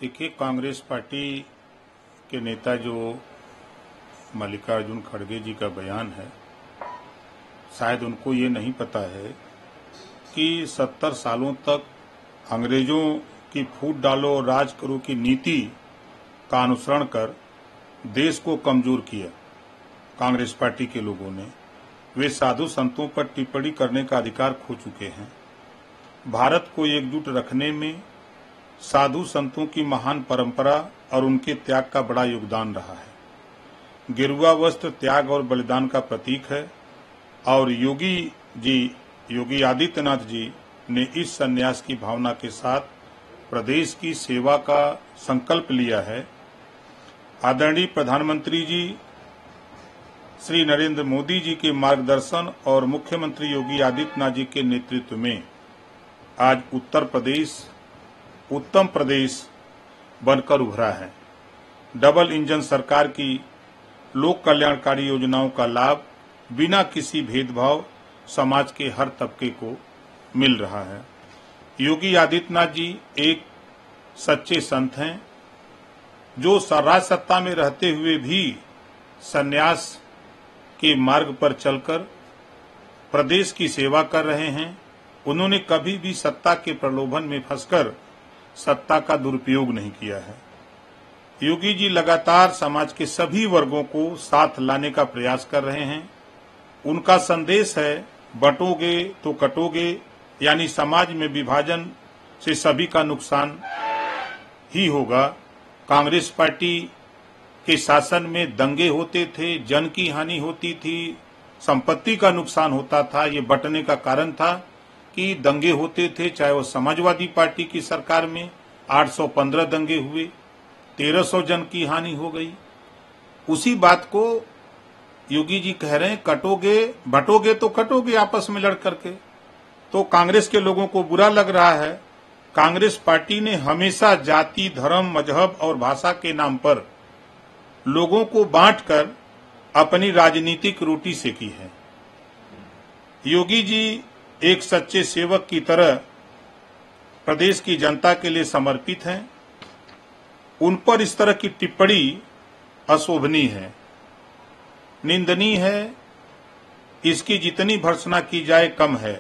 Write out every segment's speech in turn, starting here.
देखिए, कांग्रेस पार्टी के नेता जो मल्लिकार्जुन खड़गे जी का बयान है, शायद उनको ये नहीं पता है कि 70 सालों तक अंग्रेजों की फूट डालो और राज करो की नीति का अनुसरण कर देश को कमजोर किया कांग्रेस पार्टी के लोगों ने। वे साधु संतों पर टिप्पणी करने का अधिकार खो चुके हैं। भारत को एकजुट रखने में साधु संतों की महान परंपरा और उनके त्याग का बड़ा योगदान रहा है। गेरुआ वस्त्र त्याग और बलिदान का प्रतीक है और योगी आदित्यनाथ जी ने इस संन्यास की भावना के साथ प्रदेश की सेवा का संकल्प लिया है। आदरणीय प्रधानमंत्री जी श्री नरेंद्र मोदी जी के मार्गदर्शन और मुख्यमंत्री योगी आदित्यनाथ जी के नेतृत्व में आज उत्तर प्रदेश उत्तम प्रदेश बनकर उभरा है। डबल इंजन सरकार की लोक कल्याणकारी योजनाओं का लाभ बिना किसी भेदभाव समाज के हर तबके को मिल रहा है। योगी आदित्यनाथ जी एक सच्चे संत हैं जो राज सत्ता में रहते हुए भी संन्यास के मार्ग पर चलकर प्रदेश की सेवा कर रहे हैं। उन्होंने कभी भी सत्ता के प्रलोभन में फंसकर सत्ता का दुरुपयोग नहीं किया है। योगी जी लगातार समाज के सभी वर्गों को साथ लाने का प्रयास कर रहे हैं। उनका संदेश है, बंटोगे तो कटोगे, यानी समाज में विभाजन से सभी का नुकसान ही होगा। कांग्रेस पार्टी के शासन में दंगे होते थे, जन की हानि होती थी, संपत्ति का नुकसान होता था। ये बंटने का कारण था कि दंगे होते थे, चाहे वो समाजवादी पार्टी की सरकार में 815 दंगे हुए, 1300 जन की हानि हो गई। उसी बात को योगी जी कह रहे हैं, कटोगे बंटोगे तो कटोगे आपस में लड़ करके। तो कांग्रेस के लोगों को बुरा लग रहा है। कांग्रेस पार्टी ने हमेशा जाति, धर्म, मजहब और भाषा के नाम पर लोगों को बांटकर अपनी राजनीतिक रोटी सेकी है। योगी जी एक सच्चे सेवक की तरह प्रदेश की जनता के लिए समर्पित हैं। उन पर इस तरह की टिप्पणी अशोभनीय है, निंदनीय है। इसकी जितनी भर्त्सना की जाए कम है।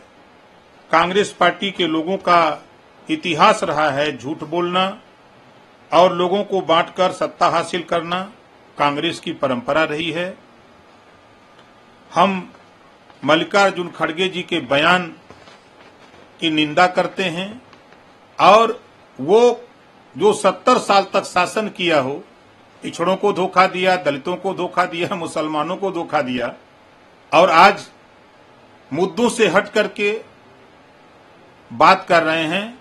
कांग्रेस पार्टी के लोगों का इतिहास रहा है झूठ बोलना और लोगों को बांटकर सत्ता हासिल करना, कांग्रेस की परंपरा रही है। हम मल्लिकार्जुन खड़गे जी के बयान की निंदा करते हैं और वो जो 70 साल तक शासन किया हो, पिछड़ों को धोखा दिया, दलितों को धोखा दिया, मुसलमानों को धोखा दिया और आज मुद्दों से हट करके बात कर रहे हैं।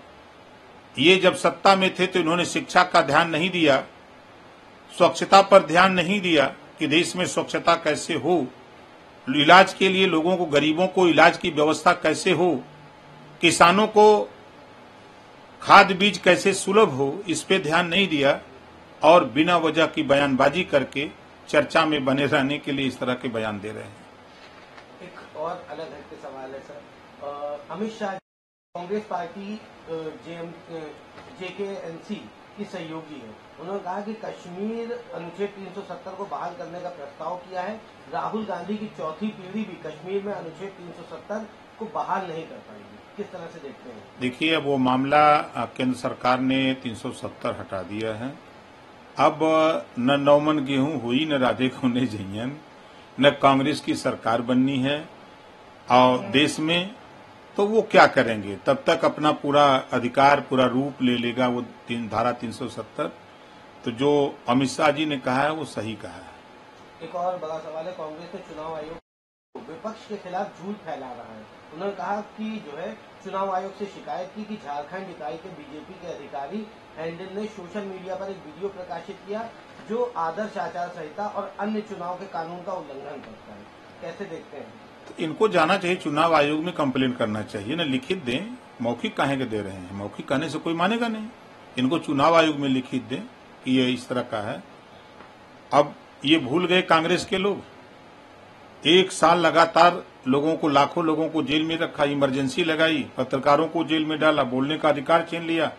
ये जब सत्ता में थे तो इन्होंने शिक्षा का ध्यान नहीं दिया, स्वच्छता पर ध्यान नहीं दिया कि देश में स्वच्छता कैसे हो, इलाज के लिए लोगों को, गरीबों को इलाज की व्यवस्था कैसे हो, किसानों को खाद बीज कैसे सुलभ हो, इस पे ध्यान नहीं दिया और बिना वजह की बयानबाजी करके चर्चा में बने रहने के लिए इस तरह के बयान दे रहे हैं। एक और अलग हट के सवाल है sir, Amit Shah Congress party JKNC की सहयोगी है। उन्होंने कहा कि कश्मीर अनुच्छेद 370 को बहाल करने का प्रस्ताव किया है। राहुल गांधी की चौथी पीढ़ी भी कश्मीर में अनुच्छेद 370 को बहाल नहीं कर पाएगी। किस तरह से देखते हैं? देखिए, अब वो मामला केंद्र सरकार ने 370 हटा दिया है। अब न नौमन गेहूं हुई, न राधे खोने जइयन, न कांग्रेस की सरकार बननी है और देश में, तो वो क्या करेंगे? तब तक अपना पूरा अधिकार, पूरा रूप ले लेगा वो धारा 370। तो जो अमित शाह जी ने कहा है वो सही कहा है। एक और बड़ा सवाल है, कांग्रेस ने चुनाव आयोग विपक्ष के खिलाफ झूठ फैला रहा है। उन्होंने कहा कि जो है चुनाव आयोग से शिकायत की कि झारखंड इकाई के बीजेपी के अधिकारी हैंडल ने सोशल मीडिया पर एक वीडियो प्रकाशित किया जो आदर्श आचार संहिता और अन्य चुनाव के कानून का उल्लंघन करता है। कैसे देखते हैं? तो इनको जाना चाहिए, चुनाव आयोग में कंप्लेन करना चाहिए ना, लिखित दें। मौखिक काहे के दे रहे हैं? मौखिक कहने से कोई मानेगा नहीं। इनको चुनाव आयोग में लिखित दें कि ये इस तरह का है। अब ये भूल गए कांग्रेस के लोग, एक साल लगातार लोगों को, लाखों लोगों को जेल में रखा, इमरजेंसी लगाई, पत्रकारों को जेल में डाला, बोलने का अधिकार छीन लिया,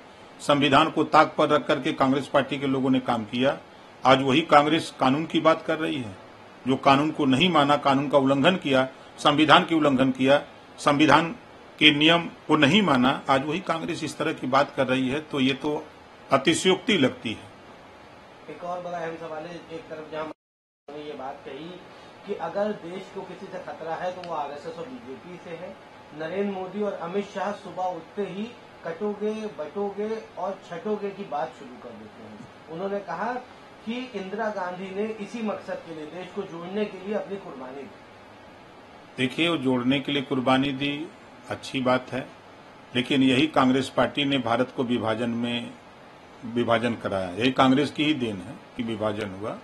संविधान को ताक पर रख करके कांग्रेस पार्टी के लोगों ने काम किया। आज वही कांग्रेस कानून की बात कर रही है। जो कानून को नहीं माना, कानून का उल्लंघन किया, संविधान की उल्लंघन किया, संविधान के नियम को नहीं माना, आज वही कांग्रेस इस तरह की बात कर रही है, तो ये तो अतिशयोक्ति लगती है। एक और बड़ा अहम सवाल है, एक तरफ जहां उन्होंने ये बात कही कि अगर देश को किसी से खतरा है तो वो आरएसएस और बीजेपी से है। नरेंद्र मोदी और अमित शाह सुबह उठते ही कटोगे, बटोगे और छटोगे की बात शुरू कर देते हैं। उन्होंने कहा कि इंदिरा गांधी ने इसी मकसद के लिए, देश को जोड़ने के लिए अपनी कुर्बानी दी। देखिए, वो जोड़ने के लिए कुर्बानी दी, अच्छी बात है, लेकिन यही कांग्रेस पार्टी ने भारत को विभाजन कराया। यही कांग्रेस की ही देन है कि विभाजन हुआ।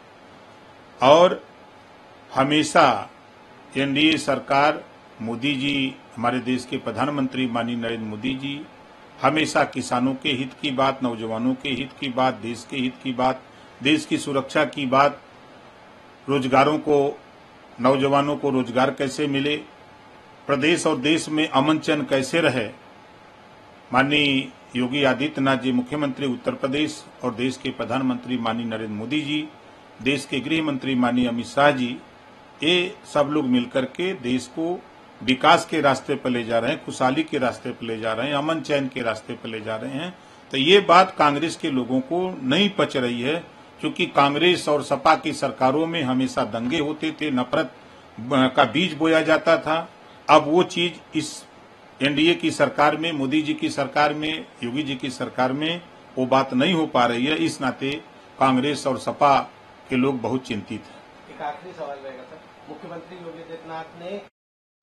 और हमेशा एनडीए सरकार, मोदी जी, हमारे देश के प्रधानमंत्री माननीय नरेंद्र मोदी जी, हमेशा किसानों के हित की बात, नौजवानों के हित की बात, देश के हित की बात, देश की सुरक्षा की बात, रोजगारों को, नौजवानों को रोजगार कैसे मिले, प्रदेश और देश में अमन चैन कैसे रहे। माननीय योगी आदित्यनाथ जी मुख्यमंत्री उत्तर प्रदेश और देश के प्रधानमंत्री माननीय नरेंद्र मोदी जी, देश के गृह मंत्री माननीय अमित शाह जी, ये सब लोग मिलकर के देश को विकास के रास्ते पर ले जा रहे हैं, खुशहाली के रास्ते पर ले जा रहे हैं, अमन चैन के रास्ते पर ले जा रहे हैं। तो ये बात कांग्रेस के लोगों को नहीं पच रही है, क्योंकि कांग्रेस और सपा की सरकारों में हमेशा दंगे होते थे, नफरत का बीज बोया जाता था। अब वो चीज इस एनडीए की सरकार में, मोदी जी की सरकार में, योगी जी की सरकार में वो बात नहीं हो पा रही है। इस नाते कांग्रेस और सपा के लोग बहुत चिंतित हैं। एक आखिरी सवाल रहेगा सर, मुख्यमंत्री योगी आदित्यनाथ ने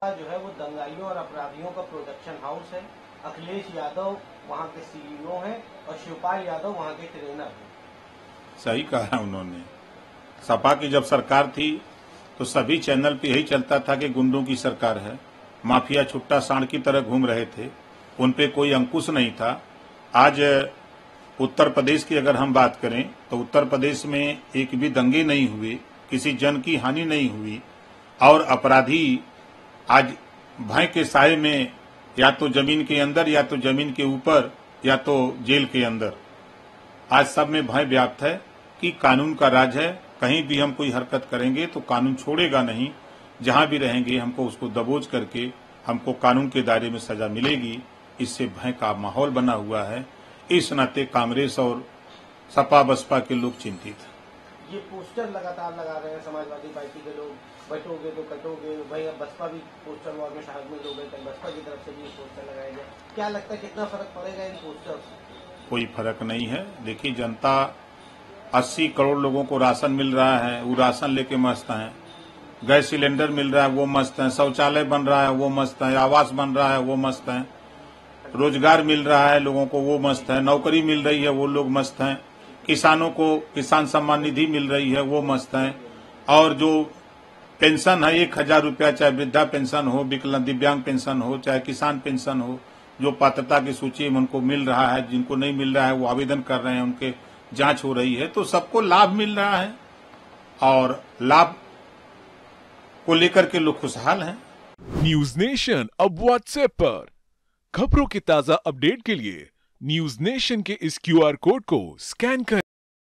जो है वो दंगाइयों और अपराधियों का प्रोडक्शन हाउस है, अखिलेश यादव वहाँ के सीईओ हैं और शिवपाल यादव वहाँ के ट्रेनर हैं। सही कहा उन्होंने। सपा की जब सरकार थी तो सभी चैनल पे यही चलता था कि गुंडों की सरकार है, माफिया छुट्टा सांड की तरह घूम रहे थे, उन पे कोई अंकुश नहीं था। आज उत्तर प्रदेश की अगर हम बात करें तो उत्तर प्रदेश में एक भी दंगे नहीं हुए, किसी जन की हानि नहीं हुई, और अपराधी आज भय के साए में या तो जमीन के अंदर, या तो जमीन के ऊपर, या तो जेल के अंदर, आज सब में भय व्याप्त है कि कानून का राज है। कहीं भी हम कोई हरकत करेंगे तो कानून छोड़ेगा नहीं, जहां भी रहेंगे हमको उसको दबोच करके हमको कानून के दायरे में सजा मिलेगी। इससे भय का माहौल बना हुआ है। इस नाते कांग्रेस और सपा बसपा के लोग चिंतित हैं। ये पोस्टर लगातार लगा रहे हैं समाजवादी पार्टी के लोग, बटोगे तो कटोगे। भाई अब बसपा भी पोस्टर वॉर में शामिल हो गए, कल बसपा की तरफ से भी पोस्टर लगाए गए। क्या लगता है कितना फर्क पड़ेगा इन पोस्टर से? कोई फर्क नहीं है। देखिए, जनता 80 करोड़ लोगों को राशन मिल रहा है, वो राशन लेके मस्त हैं। गैस सिलेंडर मिल रहा है, वो मस्त है। शौचालय बन रहा है, वो मस्त है। आवास बन रहा है, वो मस्त है। रोजगार मिल रहा है लोगों को, वो मस्त है। नौकरी मिल रही है, वो लोग मस्त हैं। किसानों को किसान सम्मान निधि मिल रही है, वो मस्त हैं। और जो पेंशन है 1000 रुपया, चाहे वृद्धा पेंशन हो, विकलांग दिव्यांग पेंशन हो, चाहे किसान पेंशन हो, जो पात्रता की सूची में उनको मिल रहा है, जिनको नहीं मिल रहा है वो आवेदन कर रहे हैं, उनके जांच हो रही है, तो सबको लाभ मिल रहा है और लाभ को लेकर के लोग खुशहाल हैं। न्यूज नेशन अब व्हाट्सएप पर खबरों के ताजा अपडेट के लिए न्यूज नेशन के इस QR कोड को स्कैन करें।